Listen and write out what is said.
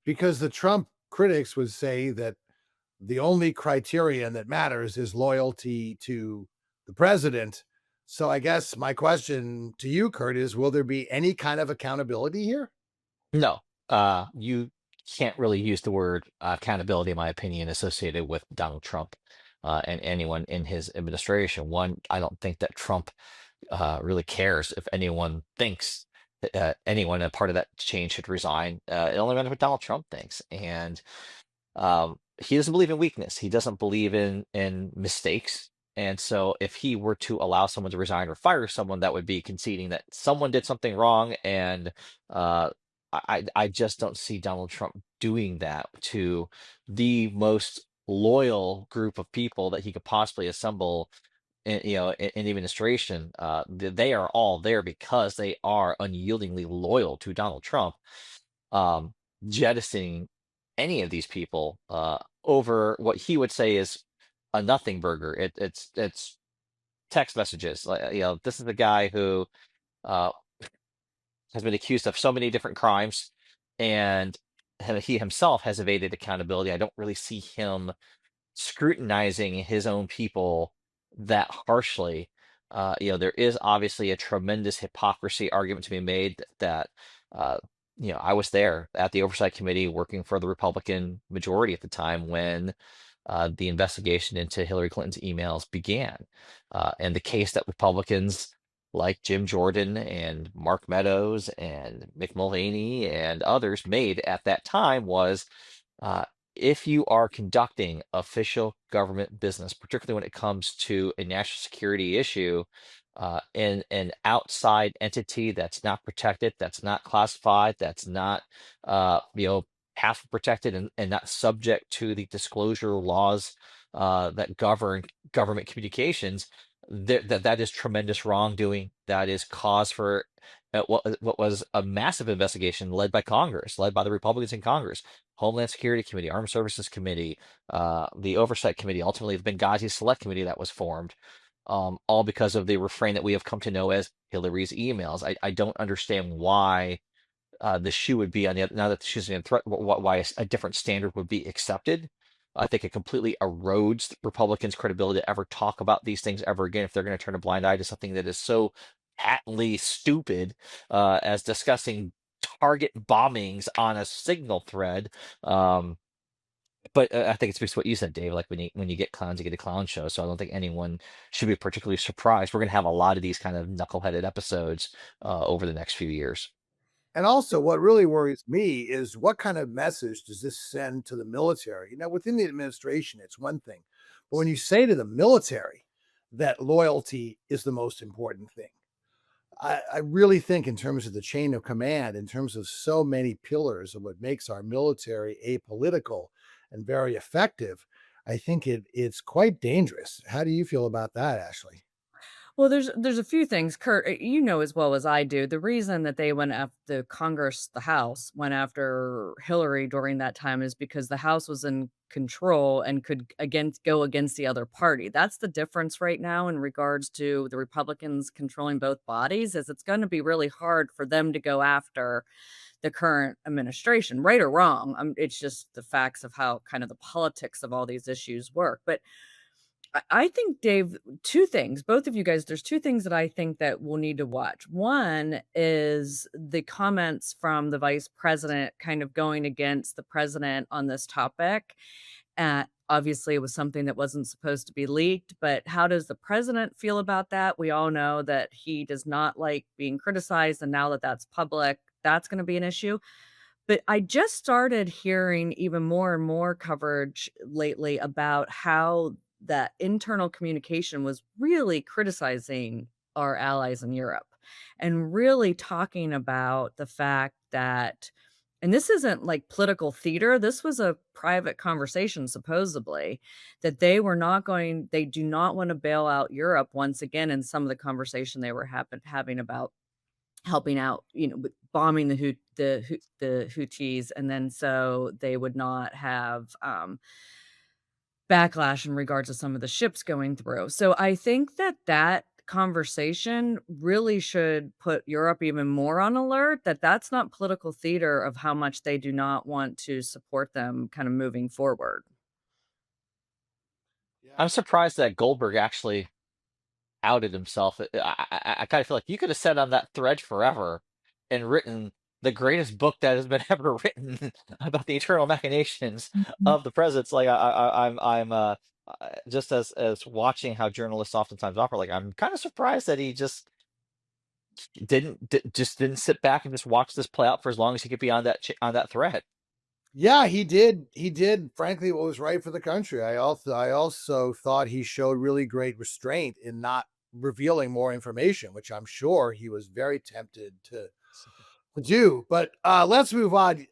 because the Trump critics would say that the only criterion that matters is loyalty to the president. So I guess my question to you, Kurt, is will there be any kind of accountability here? No, you can't really use the word accountability, in my opinion, associated with Donald Trump and anyone in his administration. One, I don't think that Trump really cares if anyone thinks that anyone a part of that change should resign. It only matters what Donald Trump thinks, and he doesn't believe in weakness. He doesn't believe in mistakes. And so, if he were to allow someone to resign or fire someone, that would be conceding that someone did something wrong. And uh, I just don't see Donald Trump doing that to the most loyal group of people that he could possibly assemble in the administration. They are all there because they are unyieldingly loyal to Donald Trump. um, Jettisoning any of these people over what he would say is a nothing burger. It's text messages. Like, this is the guy who uh, has been accused of so many different crimes, and he himself has evaded accountability. I don't really see him scrutinizing his own people that harshly. There is obviously a tremendous hypocrisy argument to be made uh, I was there at the Oversight Committee working for the Republican majority at the time when the investigation into Hillary Clinton's emails began. And the case that Republicans like Jim Jordan and Mark Meadows and Mick Mulvaney and others made at that time was uh, if you are conducting official government business, particularly when it comes to a national security issue, in an outside entity that's not protected, that's not classified, that's not, half protected and not subject to the disclosure laws that govern government communications, that is tremendous wrongdoing. That is cause for what was a massive investigation led by Congress, led by the Republicans in Congress. Homeland Security Committee, Armed Services Committee, the Oversight Committee, ultimately the Benghazi Select Committee that was formed, all because of the refrain that we have come to know as Hillary's emails. I don't understand why the shoe would be on the other, now that she's in threat, why a different standard would be accepted. I think it completely erodes Republicans' credibility to ever talk about these things ever again if they're going to turn a blind eye to something that is so patently stupid as discussing target bombings on a signal thread. But I think it's just what you said, Dave. Like when you get clowns, you get a clown show. So I don't think anyone should be particularly surprised. We're going to have a lot of these kind of knuckleheaded episodes over the next few years. And also, what really worries me is what kind of message does this send to the military? Within the administration, it's one thing, but when you say to the military that loyalty is the most important thing, I really think, in terms of the chain of command, in terms of so many pillars of what makes our military apolitical and very effective, I think it's quite dangerous. How do you feel about that, Ashley? Well, there's a few things, Kurt, you know as well as I do. The reason that they went after the Congress, the House went after Hillary during that time is because the House was in control and could go against the other party. That's the difference right now in regards to the Republicans controlling both bodies, is it's going to be really hard for them to go after the current administration, right or wrong. It's just the facts of how kind of the politics of all these issues work. But I think, Dave, 2 things, both of you guys, there's 2 things that I think that we'll need to watch. One is the comments from the vice president kind of going against the president on this topic. Obviously, it was something that wasn't supposed to be leaked, but how does the president feel about that? We all know that he does not like being criticized, and now that that's public, that's gonna be an issue. But I just started hearing even more and more coverage lately about how that internal communication was really criticizing our allies in Europe and really talking about the fact that, and this isn't like political theater, this was a private conversation supposedly, that they do not want to bail out Europe once again in some of the conversation they were having about helping out, with bombing the Houthis, and then so they would not have, backlash in regards to some of the ships going through. So I think that that conversation really should put Europe even more on alert that that's not political theater of how much they do not want to support them kind of moving forward. Yeah. I'm surprised that Goldberg actually outed himself. I kind of feel like you could have sat on that thread forever and written the greatest book that has been ever written about the internal machinations Mhm. of the presidents. Like just as watching how journalists oftentimes operate. Like I'm kind of surprised that he just didn't sit back and just watch this play out for as long as he could be on on that thread. Yeah, he did. He did, frankly, what was right for the country. I also thought he showed really great restraint in not revealing more information, which I'm sure he was very tempted to do. But let's move on.